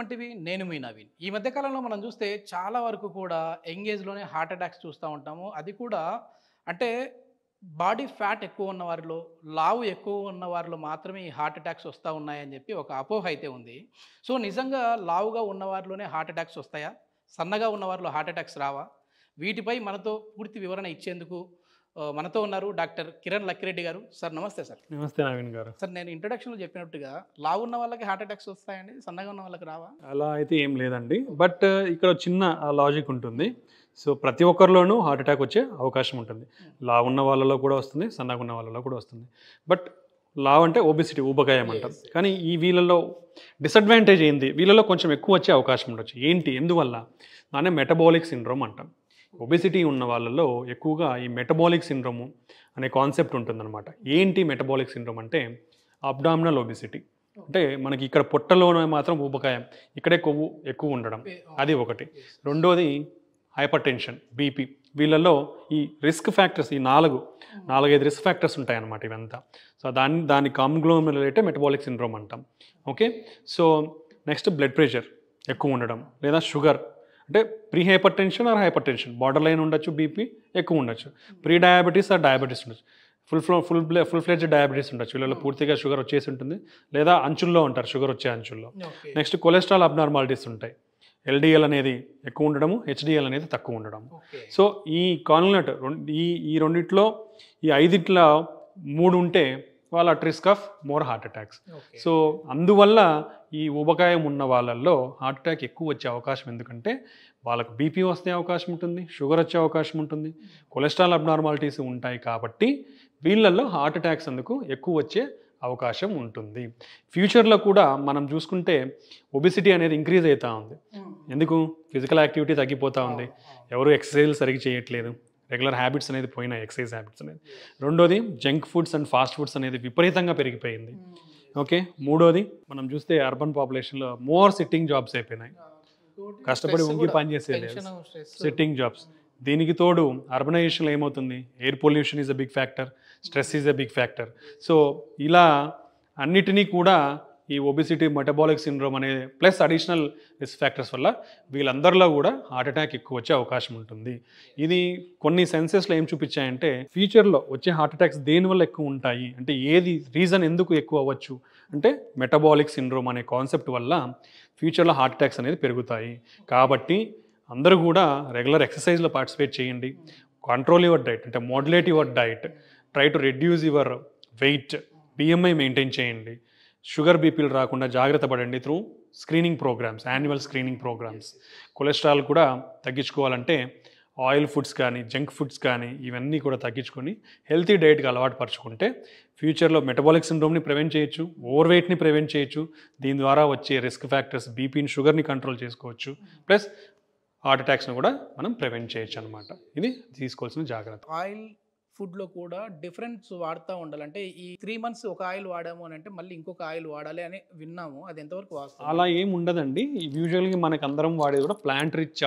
వంటివి నేను మీ నవీన్. ఈ మధ్య కాలంలో మనం చూస్తే చాలా వరకు కూడా యంగ్ ఏజ్‌లోనే హార్ట్ అటాక్స్ చూస్తా ఉంటాము. అది కూడా అంటే బాడీ ఫ్యాట్ ఎక్కువ ఉన్న వారిలో, లావు ఎక్కువ ఉన్న వారిలో మాత్రమే ఈ హార్ట్ అటాక్స్ వస్తా ఉన్నాయని చెప్పి ఒక అపోహ అయితే ఉంది. సో నిజంగా లావుగా ఉన్న వారిలోనే హార్ట్ అటాక్స్ వస్తాయా? సన్నగా ఉన్న వారిలో హార్ట్ అటాక్స్ రావా? వీటిపై మనతో పూర్తి వివరణ ఇచ్చేందుకు మనతో ఉన్నారు డాక్టర్ కిరణ్ లక్కిరెడ్డి గారు. సార్ నమస్తే సార్. నమస్తే నవీన్ గారు. సార్ నేను ఇంట్రొడక్షన్‌లో చెప్పినట్టుగా లావు ఉన్న వాళ్ళకి హార్ట్ అటాక్స్ వస్తాయండి? సన్నగా ఉన్న వాళ్ళకి రావా? అలా అయితే ఏం లేదండి. బట్ ఇక్కడ చిన్న లాజిక్ ఉంటుంది. సో ప్రతి ఒక్కరిలోనూ హార్ట్ అటాక్ వచ్చే అవకాశం ఉంటుంది. లావు ఉన్న వాళ్ళలో కూడా వస్తుంది, సన్నగా ఉన్న వాళ్ళలో కూడా వస్తుంది. బట్ లావు అంటే ఒబెసిటీ, ఊబకాయం అంటాం. కానీ ఈ వీళ్ళలో డిసడ్వాంటేజ్ ఏంది? వీళ్ళలో కొంచెం ఎక్కువ వచ్చే అవకాశం ఉండొచ్చు. ఏంటి? ఎందువల్ల? దాన్నే మెటబాలిక్ సిండ్రోమ్ అంటాం. ఒబెసిటీ ఉన్న వాళ్ళలో ఎక్కువగా ఈ మెటబాలిక్ సిండ్రోము అనే కాన్సెప్ట్ ఉంటుందన్నమాట. ఏంటి మెటబాలిక్ సిండ్రోమ్ అంటే అబ్డామినల్ ఒబెసిటీ. అంటే మనకి ఇక్కడ పొట్టలోనే మాత్రం ఊబకాయం, ఇక్కడే కొవ్వు ఎక్కువ ఉండడం, అది ఒకటి. రెండోది హైపర్ టెన్షన్, బీపీ. వీళ్ళలో ఈ రిస్క్ ఫ్యాక్టర్స్, ఈ నాలుగైదు రిస్క్ ఫ్యాక్టర్స్ ఉంటాయన్నమాట ఇవంతా. సో దాన్ని కాంగ్లోమరేటే మెటబాలిక్ సిండ్రోమ్ అంటాం. Okay. So next blood pressure ఎక్కువ ఉండడం, లేదా షుగర్ అంటే pre hyper tension are hyper tension, border line ఉండొచ్చు, బీపీ ఎక్కువ ఉండొచ్చు. ప్రీ డయాబెటీస్ ఆర్ డయాబెటీస్ ఉండొచ్చు, ఫుల్ ఫ్లెడ్జ్ డయాబెటీస్ ఉండొచ్చు. వీళ్ళలో పూర్తిగా షుగర్ వచ్చేసి ఉంటుంది, లేదా అంచుల్లో ఉంటారు, షుగర్ వచ్చే అంచుల్లో. నెక్స్ట్ కొలెస్ట్రాల్ అబ్నార్మాలిటీస్ ఉంటాయి. ఎల్డిఎల్ అనేది ఎక్కువ ఉండడము, హెచ్డిఎల్ అనేది తక్కువ ఉండడం. సో ఈ కాన్లెట్ ఈ రెండిట్లో, ఈ ఐదింట్లో 3 ఉంటే వాళ్ళ at risk of more heart attacks. So అందువల్ల ఈ ఊబకాయం ఉన్న వాళ్ళల్లో హార్ట్ అటాక్ ఎక్కువ వచ్చే అవకాశం, ఎందుకంటే వాళ్ళకు బీపీ వస్తే అవకాశం ఉంటుంది, షుగర్ వచ్చే అవకాశం ఉంటుంది, కొలెస్ట్రాల్ అబ్నార్మాలిటీస్ ఉంటాయి. కాబట్టి వీళ్ళల్లో హార్ట్ అటాక్స్ అందుకు ఎక్కువ వచ్చే అవకాశం ఉంటుంది. ఫ్యూచర్లో కూడా మనం చూసుకుంటే ఒబెసిటీ అనేది ఇంక్రీజ్ అవుతూ ఉంది. ఎందుకు? ఫిజికల్ యాక్టివిటీ తగ్గిపోతూ ఉంది, ఎవరు ఎక్సర్సైజ్ సరిగ్గా చేయట్లేదు, రెగ్యులర్ హ్యాబిట్స్ అనేది పోయినాయి, ఎక్సర్సైజ్ హ్యాబిట్స్ అనేది. రెండోది junk foods and fast foods అనేది విపరీతంగా పెరిగిపోయింది. ఓకే. మూడోది మనం చూస్తే అర్బన్ పాపులేషన్లో మోర్ సిట్టింగ్ జాబ్స్ అయిపోయినాయి, కష్టపడి వంగి పని చేసేది సిట్టింగ్ జాబ్స్. దీనికి తోడు అర్బనైజేషన్లో ఏమవుతుంది, air pollution is a big factor, stress is a big factor. So ఇలా అన్నిటినీ కూడా ఈ ఒబెసిటీ, మెటబాలిక్ సిండ్రోమ్ అనే ప్లస్ అడిషనల్ రిస్క్ ఫ్యాక్టర్స్ వల్ల వీళ్ళందరిలో కూడా హార్ట్ అటాక్ ఎక్కువ వచ్చే అవకాశం ఉంటుంది. ఇది కొన్ని సెన్సెస్లో ఏం చూపించాయంటే, ఫ్యూచర్లో వచ్చే హార్ట్ అటాక్స్ దేనివల్ల ఎక్కువ ఉంటాయి అంటే, ఏది రీజన్ ఎందుకు ఎక్కువ అవ్వచ్చు అంటే మెటబాలిక్ సిండ్రోమ్ అనే కాన్సెప్ట్ వల్ల ఫ్యూచర్లో హార్ట్ అటాక్స్ అనేది పెరుగుతాయి. కాబట్టి అందరూ కూడా రెగ్యులర్ ఎక్సర్సైజ్లో పార్టిసిపేట్ చేయండి, కంట్రోల్ యువర్ డైట్ అంటే modulate your diet, try to reduce your weight, BMI maintain చేయండి, షుగర్ బీపీలు రాకుండా జాగ్రత్త పడండి through screening programmes, annual screening programmes. Cholesterol కూడా తగ్గించుకోవాలంటే ఆయిల్ ఫుడ్స్ కానీ, జంక్ ఫుడ్స్ కానీ ఇవన్నీ కూడా తగ్గించుకొని హెల్తీ డైట్కి అలవాటు పరుచుకుంటే ఫ్యూచర్లో మెటబాలిక్ సిండ్రోమ్ని ప్రివెంట్ చేయొచ్చు, ఓవర్ వెయిట్ని ప్రివెంట్ చేయొచ్చు. దీని ద్వారా వచ్చే రిస్క్ ఫ్యాక్టర్స్, బీపీని, షుగర్ని కంట్రోల్ చేసుకోవచ్చు, ప్లస్ హార్ట్ అటాక్స్ని కూడా మనం ప్రివెంట్ చేయొచ్చు అనమాట. ఇది తీసుకోవాల్సిన జాగ్రత్త. ఆయిల్ ఫుడ్లో కూడా డిఫరెన్స్ వాడుతూ ఉండాలి. అంటే ఈ 3 months ఒక ఆయిల్ వాడాము అని అంటే మళ్ళీ ఇంకొక ఆయిల్ వాడాలి అని విన్నాము. అది ఎంతవరకు వాస్తవం? అలా ఏం ఉండదండి. యూజువల్గా మనకు అందరం వాడేది కూడా ప్లాంట్ రిచ్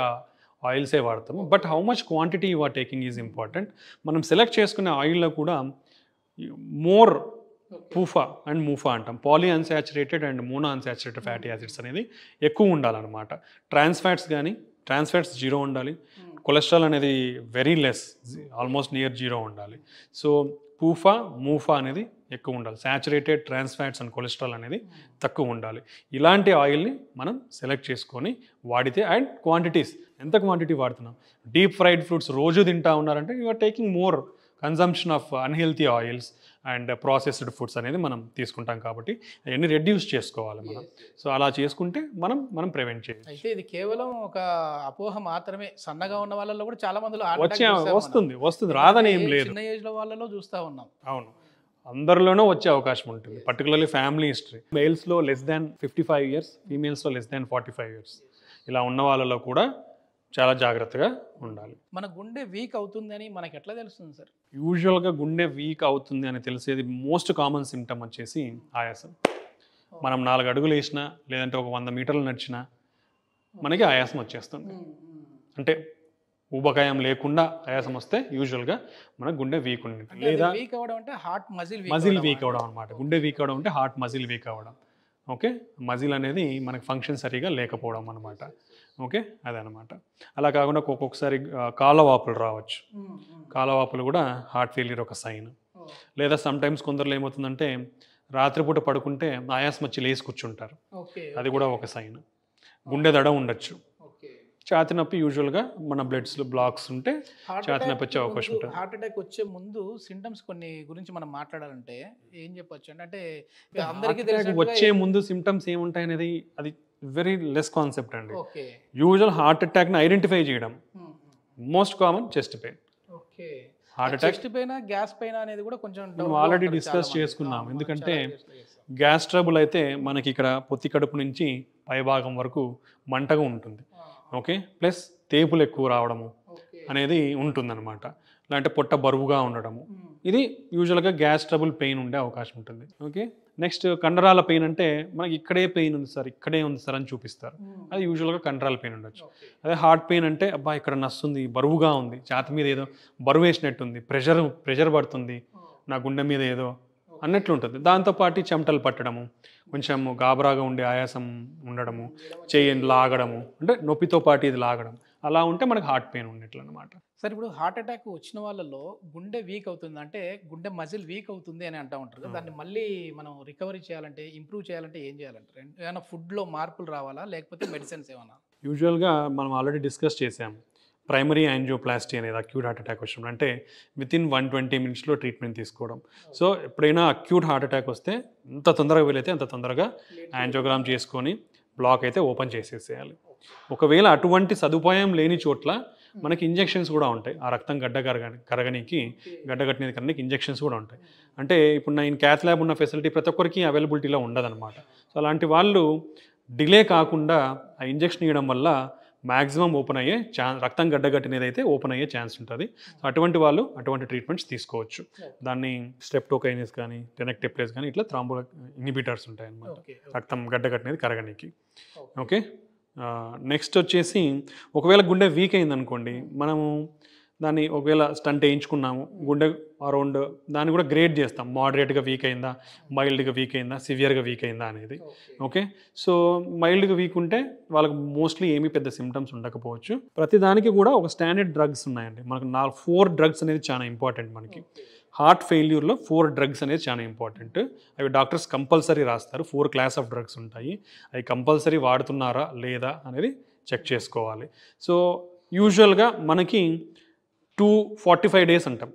ఆయిల్సే వాడతాము. But how much quantity you are taking is important. మనం సెలెక్ట్ చేసుకునే ఆయిల్లో కూడా మోర్ పూఫా అండ్ మూఫా అంటాం, poly unsaturated and mono unsaturated fatty acids అనేది ఎక్కువ ఉండాలన్నమాట. ట్రాన్స్ ఫ్యాట్స్ 0 ఉండాలి, కొలెస్ట్రాల్ అనేది వెరీ లెస్, ఆల్మోస్ట్ నియర్ 0 ఉండాలి. సో పూఫా, మూఫా అనేది ఎక్కువ ఉండాలి, saturated, trans fats and cholesterol అనేది తక్కువ ఉండాలి. ఇలాంటి ఆయిల్ని మనం సెలెక్ట్ చేసుకొని వాడితే, అండ్ క్వాంటిటీస్, ఎంత క్వాంటిటీ వాడుతున్నాం. డీప్ ఫ్రైడ్ ఫ్రూట్స్ రోజు తింటా ఉన్నారంటే you are taking more consumption of unhealthy oils and processed foods అనేది మనం తీసుకుంటాం. కాబట్టి అవన్నీ రెడ్యూస్ చేసుకోవాలి మనం. సో అలా చేసుకుంటే మనం ప్రివెంట్ చేయొచ్చు. అయితే ఇది కేవలం ఒక అపోహ మాత్రమే. సన్నగా ఉన్న వాళ్ళలో కూడా చాలా మందిలో వస్తుంది, రాదని ఏం లేదు. చిన్న ఏజ్ లో వాళ్ళలో చూస్తూ ఉన్నాం. అవును, అందరిలోనూ వచ్చే అవకాశం ఉంటుంది, పర్టికులర్లీ ఫ్యామిలీ హిస్టరీ. మేల్స్లో లెస్ దాన్ 55 years, ఫీమేల్స్లో లెస్ దాన్ 45 years ఇలా ఉన్న వాళ్ళలో కూడా చాలా జాగ్రత్తగా ఉండాలి. మన గుండె వీక్ అవుతుంది అని మనకి ఎట్లా తెలుస్తుంది సార్? యూజువల్గా గుండె వీక్ అవుతుంది అని తెలిసేది మోస్ట్ కామన్ సిమ్టమ్ వచ్చేసి ఆయాసం. మనం 4 అడుగులు వేసినా, లేదంటే ఒక 100 మీటర్లు నడిచినా మనకి ఆయాసం వచ్చేస్తుంది. అంటే ఊబకాయం లేకుండా ఆయాసం వస్తే యూజువల్గా మన గుండె వీక్ ఉంటుంది, లేదా వీక్ అవ్వడం అంటే హార్ట్ మజిల్ వీక్ అవ్వడం అనమాట. గుండె వీక్ అవ్వడం అంటే హార్ట్ మజిల్ వీక్ అవ్వడం. ఓకే, మజిల్ అనేది మనకి ఫంక్షన్ సరిగా లేకపోవడం అనమాట. ఓకే, అదనమాట. అలా కాకుండా ఒక్కొక్కసారి కాళ్ళవాపులు రావచ్చు. కాళ్ళవాపులు కూడా హార్ట్ ఫెయిల్యూర్ ఒక సైన్. లేదా సమ్టైమ్స్ కొందరు ఏమవుతుందంటే రాత్రిపూట పడుకుంటే ఆయాసం వచ్చి లేచి కూర్చుంటారు, అది కూడా ఒక సైన్. గుండె దడ ఉండొచ్చు. ఛాతీ నొప్పి యూజువల్గా మన బ్లడ్స్లో బ్లాక్స్ ఉంటే ఛాతీ నొప్పి వచ్చే అవకాశం ఉంటుంది. హార్ట్ అటాక్ వచ్చే ముందు సింటమ్స్ కొన్ని గురించి మనం మాట్లాడాలంటే ఏం చెప్పొచ్చు అంటే అందరికీ వచ్చే ముందు సిమ్టమ్స్ ఏముంటాయి అనేది అది వెరీ లెస్ కాన్సెప్ట్ అండి. యూజువల్ హార్ట్ అటాక్ని ఐడెంటిఫై చేయడం most common chest pain. Heart attack, chest pain, gas pain అనేది కూడా కొంచెం మనం ఆల్రెడీ డిస్కస్ చేసుకున్నాం. ఎందుకంటే గ్యాస్ ట్రబుల్ అయితే మనకి ఇక్కడ పొత్తి కడుపు నుంచి పైభాగం వరకు మంటగా ఉంటుంది. ఓకే, ప్లస్ తేపులు ఎక్కువ రావడము అనేది ఉంటుందన్నమాట. లేదంటే పొట్ట బరువుగా ఉండడము, ఇది యూజువల్గా గ్యాస్ ట్రబుల్ పెయిన్ ఉండే అవకాశం ఉంటుంది. ఓకే, నెక్స్ట్ కండరాల పెయిన్ అంటే మనకి ఇక్కడే పెయిన్ ఉంది సార్, ఇక్కడే ఉంది సార్ అని చూపిస్తారు, అది యూజువల్గా కండరాల పెయిన్ ఉండొచ్చు. అదే హార్ట్ పెయిన్ అంటే అబ్బా ఇక్కడ నస్తుంది, బరువుగా ఉంది, ఛాతి మీద ఏదో బరువు వేసినట్టుంది, ప్రెషర్ పడుతుంది నా గుండె మీద ఏదో అన్నట్లు ఉంటుంది. దాంతోపాటు చెమటలు పట్టడము, కొంచెం గాబరాగా ఉండే ఆయాసం ఉండడము, చెయ్యిని లాగడము, అంటే నొప్పితో పాటు ఇది లాగడం, అలా ఉంటే మనకు హార్ట్ పెయిన్ ఉన్నట్లు అనమాట. సార్ ఇప్పుడు హార్ట్ అటాక్ వచ్చిన వాళ్ళలో గుండె వీక్ అవుతుంది అంటే గుండె మజిల్ వీక్ అవుతుంది అని అంటూ ఉంటారు కదా, దాన్ని మళ్ళీ మనం రికవరీ చేయాలంటే, ఇంప్రూవ్ చేయాలంటే ఏం చేయాలంటారు? ఏమైనా ఫుడ్లో మార్పులు రావాలా లేకపోతే మెడిసిన్స్ ఏమైనా? యూజువల్గా మనం ఆల్రెడీ డిస్కస్ చేసాం, ప్రైమరీ యాంజియోప్లాస్టీ అనేది అక్యూట్ హార్ట్ అటాక్ వచ్చినప్పుడు అంటే వితిన్ 120 minutesలో ట్రీట్మెంట్ తీసుకోవడం. సో ఎప్పుడైనా అక్యూట్ హార్ట్ అటాక్ వస్తే ఎంత తొందరగా వీలైతే అంత తొందరగా యాంజియోగ్రామ్ చేసుకొని బ్లాక్ అయితే ఓపెన్ చేసేసేయాలి. ఒకవేళ అటువంటి సదుపాయం లేని చోట్ల మనకి ఇంజెక్షన్స్ కూడా ఉంటాయి. ఆ రక్తం కరగడానికి ఇంజెక్షన్స్ కూడా ఉంటాయి. అంటే ఇప్పుడు నేను క్యాత్ ల్యాబ్ ఉన్న ఫెసిలిటీ ప్రతి ఒక్కరికి అవైలబిలిటీలో ఉండదన్నమాట. సో అలాంటి వాళ్ళు డిలే కాకుండా ఆ ఇంజెక్షన్ ఇవ్వడం వల్ల మ్యాక్సిమం ఓపెన్ అయ్యే రక్తం గడ్డగట్టినది అయితే ఓపెన్ అయ్యే ఛాన్స్ ఉంటుంది. అటువంటి వాళ్ళు అటువంటి ట్రీట్మెంట్స్ తీసుకోవచ్చు. దాన్ని స్ట్రెప్టోకైనస్ కానీ టెనెక్టెప్లేస్ కానీ ఇట్లా థ్రాంబో ఇన్హిబిటర్స్ ఉంటాయి అన్నమాట, రక్తం గడ్డగట్టినది కరగనికి. ఓకే, నెక్స్ట్ వచ్చేసి ఒకవేళ గుండె వీక్ అయింది అనుకోండి, మనము దాన్ని ఒకవేళ స్టంట్ వేయించుకున్నాము, గుండె అరౌండ్ దాన్ని కూడా గ్రేడ్ చేస్తాం, మోడరేట్గా వీక్ అయిందా, మైల్డ్గా వీక్ అయిందా, సివియర్గా వీక్ అయిందా అనేది. ఓకే, సో మైల్డ్గా వీక్ ఉంటే వాళ్ళకి మోస్ట్లీ ఏమీ పెద్ద సిమ్టమ్స్ ఉండకపోవచ్చు. ప్రతి దానికి కూడా ఒక స్టాండర్డ్ డ్రగ్స్ ఉన్నాయండి. మనకు 4 drugs అనేది చాలా ఇంపార్టెంట్. మనకి హార్ట్ ఫెయిల్యూర్లో 4 drugs అనేది చాలా ఇంపార్టెంట్. అవి డాక్టర్స్ కంపల్సరీ రాస్తారు. 4 classes ఆఫ్ డ్రగ్స్ ఉంటాయి. అవి కంపల్సరీ వాడుతున్నారా లేదా అనేది చెక్ చేసుకోవాలి. సో యూజువల్గా మనకి 45 days అంటాం.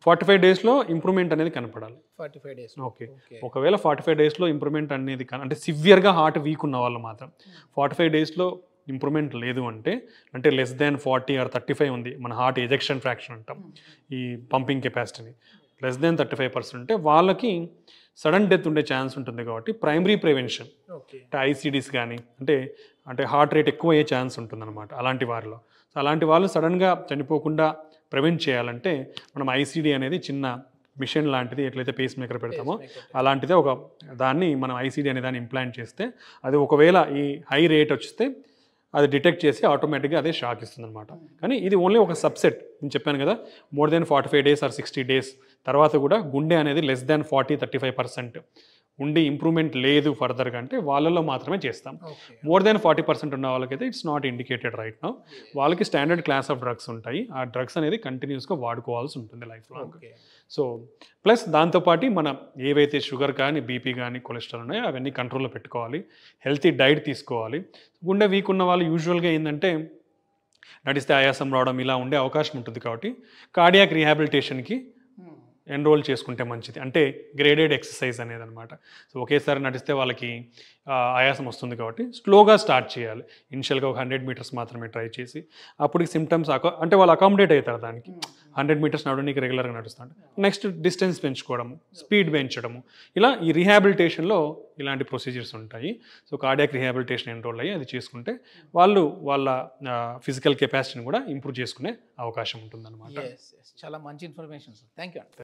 45 daysలో ఇంప్రూవ్మెంట్ అనేది కనపడాలి. 45 days. ఓకే, ఒకవేళ 45 daysలో ఇంప్రూవ్మెంట్ అనేది అంటే సివియర్గా హార్ట్ వీక్ ఉన్న వాళ్ళు మాత్రం 45 daysలో ఇంప్రూవ్మెంట్ లేదు అంటే లెస్ దాన్ 40 or 35 ఉంది మన హార్ట్ ఎజెక్షన్ ఫ్రాక్షన్ అంటాం, ఈ పంపింగ్ కెపాసిటీని లెస్ దాన్ 35% ఉంటే వాళ్ళకి సడన్ డెత్ ఉండే ఛాన్స్ ఉంటుంది. కాబట్టి ప్రైమరీ ప్రివెన్షన్ అంటే ఐసీడీస్ కానీ అంటే హార్ట్ రేట్ ఎక్కువ అయ్యే ఛాన్స్ ఉంటుంది అనమాట అలాంటి వారిలో. సో అలాంటి వాళ్ళు సడన్గా చనిపోకుండా ప్రివెంట్ చేయాలంటే మనం ఐసీడీ అనేది చిన్న మిషన్ లాంటిది, ఎట్లయితే పేస్ మేకర్ పెడతామో అలాంటిదే ఒక దాన్ని మనం ఐసీడీ అనే దాన్ని ఇంప్లాంట్ చేస్తే అది ఒకవేళ ఈ హై రేట్ వస్తే అది డిటెక్ట్ చేసి ఆటోమేటిక్గా అదే షాక్ ఇస్తుంది అనమాట. కానీ ఇది ఓన్లీ ఒక సబ్సెట్. నేను చెప్పాను కదా, more than 45 days or 60 days తర్వాత కూడా గుండె అనేది లెస్ దాన్ 40-35% ఉండి ఇంప్రూవ్మెంట్ లేదు ఫర్దర్గా అంటే వాళ్ళలో మాత్రమే చేస్తాం. మోర్ దెన్ 40% ఉన్న వాళ్ళకైతే it's not indicated right now. వాళ్ళకి స్టాండర్డ్ క్లాస్ ఆఫ్ డ్రగ్స్ ఉంటాయి. ఆ డ్రగ్స్ అనేది కంటిన్యూస్గా వాడుకోవాల్సి ఉంటుంది లైఫ్ లాంగ్. సో ప్లస్ దాంతోపాటు మన ఏవైతే షుగర్ కానీ బీపీ కానీ కొలెస్ట్రాల్ ఉన్నాయో అవన్నీ కంట్రోల్లో పెట్టుకోవాలి. హెల్తీ డైట్ తీసుకోవాలి. గుండె వీక్ ఉన్న వాళ్ళు యూజువల్గా ఏంటంటే నడిస్తే ఆయాసం రావడం ఇలా ఉండే అవకాశం ఉంటుంది. కాబట్టి కార్డియాక్ రీహాబిలిటేషన్కి ఎన్రోల్ చేసుకుంటే మంచిది. అంటే గ్రేడెడ్ ఎక్సర్సైజ్ అనేది అనమాట. సో ఒకేసారి నడిస్తే వాళ్ళకి ఆయాసం వస్తుంది కాబట్టి స్లోగా స్టార్ట్ చేయాలి. ఇనిషియల్గా ఒక 100 meters మాత్రమే ట్రై చేసి అప్పటికి సిమ్టమ్స్ అంటే వాళ్ళు అకామిడేట్ అవుతారు దానికి. 100 meters నడవడానికి రెగ్యులర్గా నడుస్తాడు. నెక్స్ట్ డిస్టెన్స్ పెంచుకోవడము, స్పీడ్ పెంచడము, ఇలా ఈ రీహాబిలిటేషన్లో ఇలాంటి ప్రొసీజర్స్ ఉంటాయి. సో కార్డియాక్ రీహాబిలిటేషన్ ఎన్రోల్ అయ్యి అది చేసుకుంటే వాళ్ళు వాళ్ళ ఫిజికల్ కెపాసిటీని కూడా ఇంప్రూవ్ చేసుకునే అవకాశం ఉంటుందన్నమాట. చాలా మంచి ఇన్ఫర్మేషన్ సార్. Thank you.